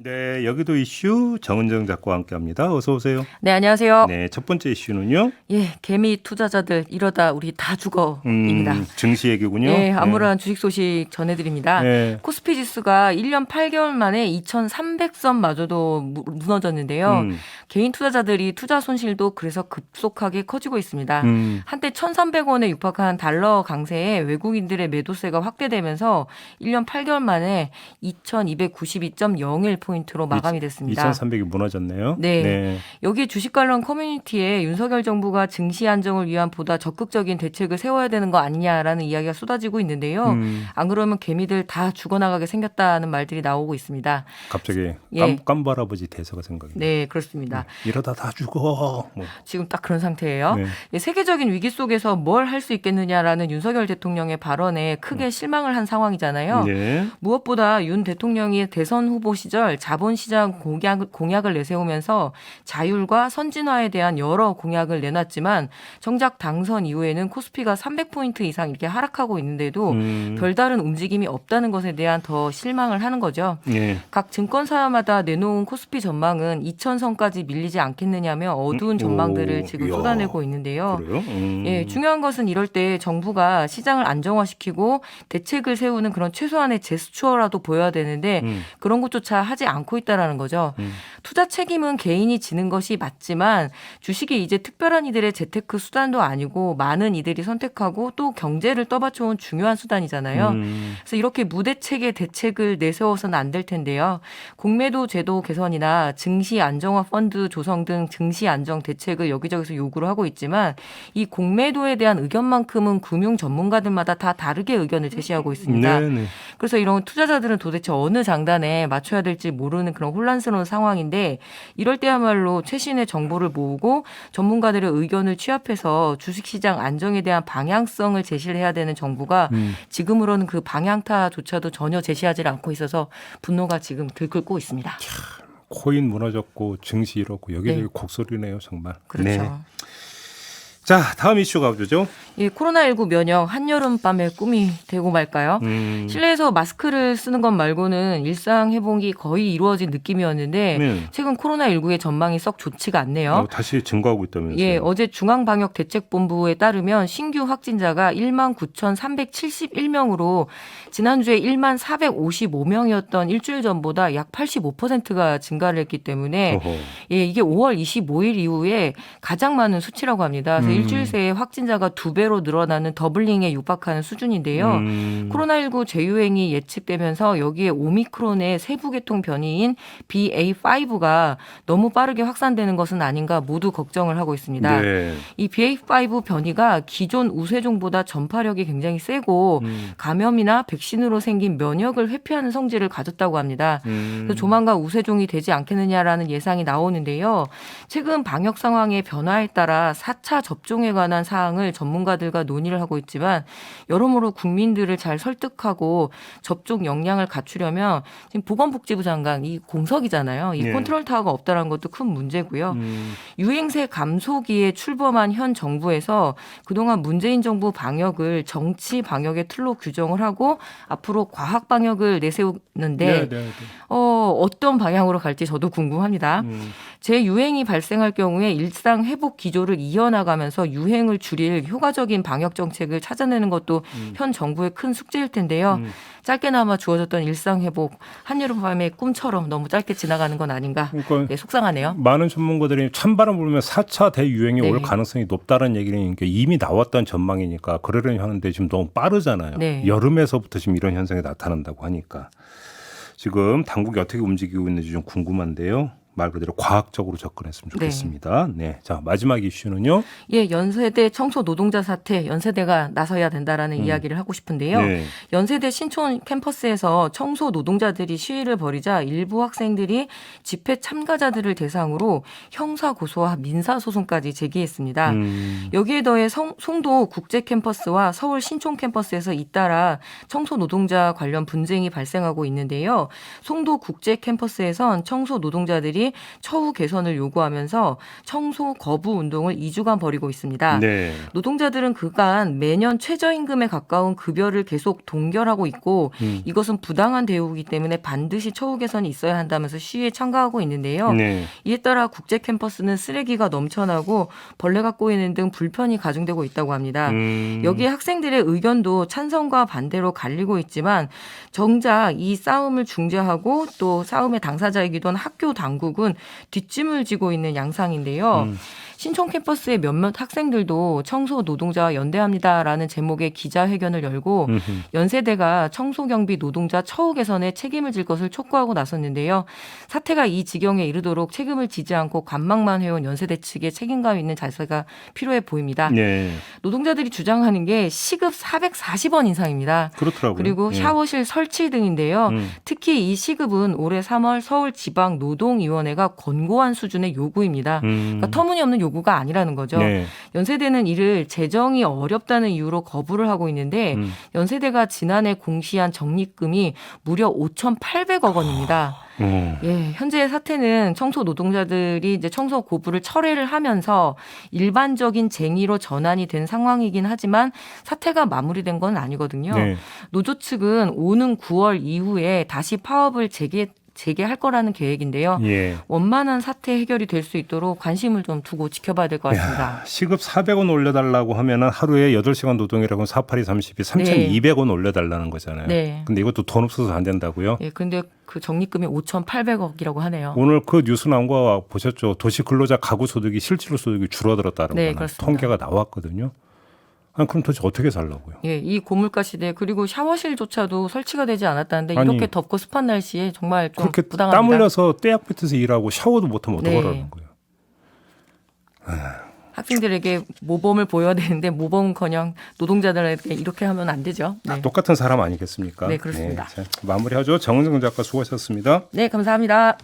네, 여기도 이슈 정은정 작가와 함께합니다. 어서 오세요. 네, 안녕하세요. 네, 첫 번째 이슈는요. 예, 개미 투자자들 이러다 우리 다 죽어입니다. 증시 얘기군요. 예, 암울한 주식 소식 전해드립니다. 네. 코스피 지수가 1년 8개월 만에 2,300선마저도 무너졌는데요. 개인 투자자들이 투자 손실도 그래서 급속하게 커지고 있습니다. 한때 1,300원에 육박한 달러 강세에 외국인들의 매도세가 확대되면서 1년 8개월 만에 2,292.01포인트로 마감이 됐습니다. 2,300이 무너졌네요. 네. 여기에 주식 관련 커뮤니티에 윤석열 정부가 증시 안정을 위한 보다 적극적인 대책을 세워야 되는 거 아니냐라는 이야기가 쏟아지고 있는데요. 안 그러면 개미들 다 죽어나가게 생겼다는 말들이 나오고 있습니다. 갑자기 예. 깜발아버지 대사가 생각이 나요. 네, 그렇습니다. 이러다 다 죽어. 뭐. 지금 딱 그런 상태예요. 네. 예, 세계적인 위기 속에서 뭘 할 수 있겠느냐라는 윤석열 대통령의 발언에 크게 실망을 한 상황이잖아요. 네. 무엇보다 윤 대통령이 대선 후보 시절 자본시장 공약을 내세우면서 자율과 선진화에 대한 여러 공약을 내놨지만 정작 당선 이후에는 코스피가 300포인트 이상 이렇게 하락하고 있는데도 별다른 움직임이 없다는 것에 대한 더 실망을 하는 거죠. 네. 각 증권사마다 내놓은 코스피 전망은 2,000선까지 밀리지 않겠느냐며 어두운 전망들을 지금 이야. 쏟아내고 있는데요. 그래요? 예, 중요한 것은 이럴 때 정부가 시장을 안정화시키고 대책을 세우는 그런 최소한의 제스처라도 보여야 되는데 그런 것조차 하지 않고 있다라는 거죠. 투자 책임은 개인이 지는 것이 맞지만 주식이 이제 특별한 이들의 재테크 수단도 아니고 많은 이들이 선택하고 또 경제를 떠받쳐온 중요한 수단이잖아요. 그래서 이렇게 무대책의 대책을 내세워서는 안 될 텐데요. 공매도 제도 개선이나 증시 안정화 펀드 조성 등 증시 안정 대책을 여기저기서 요구를 하고 있지만 이 공매도에 대한 의견만큼은 금융 전문가들마다 다 다르게 의견을 제시하고 있습니다. 네. 그래서 이런 투자자들은 도대체 어느 장단에 맞춰야 될지 모르는 그런 혼란스러운 상황인데 이럴 때야말로 최신의 정보를 모으고 전문가들의 의견을 취합해서 주식시장 안정에 대한 방향성을 제시를 해야 되는 정부가 지금으로는 그 방향타조차도 전혀 제시하지 않고 있어서 분노가 지금 들끓고 있습니다. 코인 무너졌고 증시 이렇고 여기저기 네. 곡소리네요, 정말. 그렇죠. 네. 자, 다음 이슈 가보죠. 이 코로나19 면역 한여름밤의 꿈이 되고 말까요? 실내에서 마스크를 쓰는 것 말고는 일상 회복이 거의 이루어진 느낌이었는데 네. 최근 코로나19의 전망이 썩 좋지가 않네요. 다시 증가하고 있다면서요. 예, 어제 중앙방역대책본부에 따르면 신규 확진자가 19,371명으로 지난주에 14,455명이었던 일주일 전보다 약 85%가 증가를 했기 때문에 어허. 예, 이게 5월 25일 이후에 가장 많은 수치라고 합니다. 그래서 일주일 새에 확진자가 2배로 늘어나는 더블링에 육박하는 수준인데요. 코로나19 재유행이 예측되면서 여기에 오미크론의 세부 계통 변이인 BA.5가 너무 빠르게 확산되는 것은 아닌가 모두 걱정을 하고 있습니다. 네. 이 BA.5 변이가 기존 우세종보다 전파력이 굉장히 세고 감염이나 백신으로 생긴 면역을 회피하는 성질을 가졌다고 합니다. 그래서 조만간 우세종이 되지 않겠느냐라는 예상이 나오는데요. 최근 방역 상황의 변화에 따라 4차 접종에 관한 사항을 전문가들과 논의를 하고 있지만 여러모로 국민들을 잘 설득하고 접종 역량을 갖추려면 지금 보건복지부 장관 이 공석이잖아요. 이 네. 컨트롤 타워가 없다는 것도 큰 문제고요. 유행세 감소기에 출범한 현 정부에서 그동안 문재인 정부 방역을 정치 방역의 틀로 규정을 하고 앞으로 과학 방역을 내세우는데 네. 어떤 방향으로 갈지 저도 궁금합니다. 재유행이 발생할 경우에 일상 회복 기조를 이어나가면서 유행을 줄일 효과적인 방역 정책을 찾아내는 것도 현 정부의 큰 숙제일 텐데요. 짧게나마 주어졌던 일상 회복 한여름밤의 꿈처럼 너무 짧게 지나가는 건 아닌가. 그러니까 네, 속상하네요. 많은 전문가들이 찬바람 불면 4차 대유행이 네. 올 가능성이 높다는 얘기는 이미 나왔던 전망이니까 그러려니 하는데 지금 너무 빠르잖아요. 네. 여름에서부터 지금 이런 현상이 나타난다고 하니까 지금 당국이 어떻게 움직이고 있는지 좀 궁금한데요. 말 그대로 과학적으로 접근했으면 좋겠습니다. 네. 자, 마지막 이슈는요. 예, 연세대 청소 노동자 사태, 연세대가 나서야 된다라는 이야기를 하고 싶은데요. 네. 연세대 신촌 캠퍼스에서 청소 노동자들이 시위를 벌이자 일부 학생들이 집회 참가자들을 대상으로 형사 고소와 민사 소송까지 제기했습니다. 여기에 더해 송도 국제 캠퍼스와 서울 신촌 캠퍼스에서 잇따라 청소 노동자 관련 분쟁이 발생하고 있는데요. 송도 국제 캠퍼스에선 청소 노동자들이 노동자들이 처우 개선을 요구하면서 청소 거부 운동을 2주간 벌이고 있습니다. 네. 노동자들은 그간 매년 최저임금에 가까운 급여를 계속 동결하고 있고 이것은 부당한 대우이기 때문에 반드시 처우 개선이 있어야 한다면서 시위에 참가하고 있는데요. 네. 이에 따라 국제 캠퍼스는 쓰레기가 넘쳐나고 벌레가 꼬이는 등 불편이 가중되고 있다고 합니다. 여기에 학생들의 의견도 찬성과 반대로 갈리고 있지만 정작 이 싸움을 중재하고 또 싸움의 당사자이기도 한 학교 당국은 뒷짐을 지고 있는 양상인데요. 신촌 캠퍼스의 몇몇 학생들도 청소 노동자와 연대합니다라는 제목의 기자회견을 열고 연세대가 청소경비 노동자 처우 개선에 책임을 질 것을 촉구하고 나섰는데요. 사태가 이 지경에 이르도록 책임을 지지 않고 관망만 해온 연세대 측의 책임감 있는 자세가 필요해 보입니다. 네. 노동자들이 주장하는 게 시급 440원 인상입니다. 그렇더라고요. 그리고 샤워실 설치 등인데요. 특히 이 시급은 올해 3월 서울지방노동위원회가 권고한 수준의 요구입니다. 그러니까 터무니없는 요구가 아니라는 거죠. 네. 연세대는 이를 재정이 어렵다는 이유로 거부를 하고 있는데 연세대가 지난해 공시한 적립금이 무려 5,800억 원입니다. 예, 현재의 사태는 청소 노동자들이 이제 청소 고부를 철회를 하면서 일반적인 쟁의로 전환이 된 상황이긴 하지만 사태가 마무리된 건 아니거든요. 네. 노조 측은 오는 9월 이후에 다시 파업을 재개할 거라는 계획인데요. 예. 원만한 사태 해결이 될 수 있도록 관심을 좀 두고 지켜봐야 될 것 같습니다. 야, 시급 400원 올려달라고 하면은 하루에 8시간 노동이라고 하면 482, 32, 3,200원 올려달라는 거잖아요. 네. 근데 이것도 돈 없어서 안 된다고요? 예, 근데 그 적립금이 5,800억이라고 하네요. 오늘 그 뉴스 나온 거 보셨죠? 도시 근로자 가구 소득이 실질 소득이 줄어들었다는 네, 거는 그렇습니다. 통계가 나왔거든요. 아니, 그럼 도대체 어떻게 살라고요? 예, 이 고물가 시대 그리고 샤워실조차도 설치가 되지 않았다는데 아니, 이렇게 덥고 습한 날씨에 정말 좀 그렇게 부당합니다. 땀 흘려서 떼약 뱉어서 일하고 샤워도 못하면 네. 어떡하라는 거예요? 학생들에게 모범을 보여야 되는데 모범은커녕 노동자들에게 이렇게 하면 안 되죠. 네, 똑같은 사람 아니겠습니까? 네, 그렇습니다. 자, 마무리하죠. 정은정 작가 수고하셨습니다. 네 감사합니다.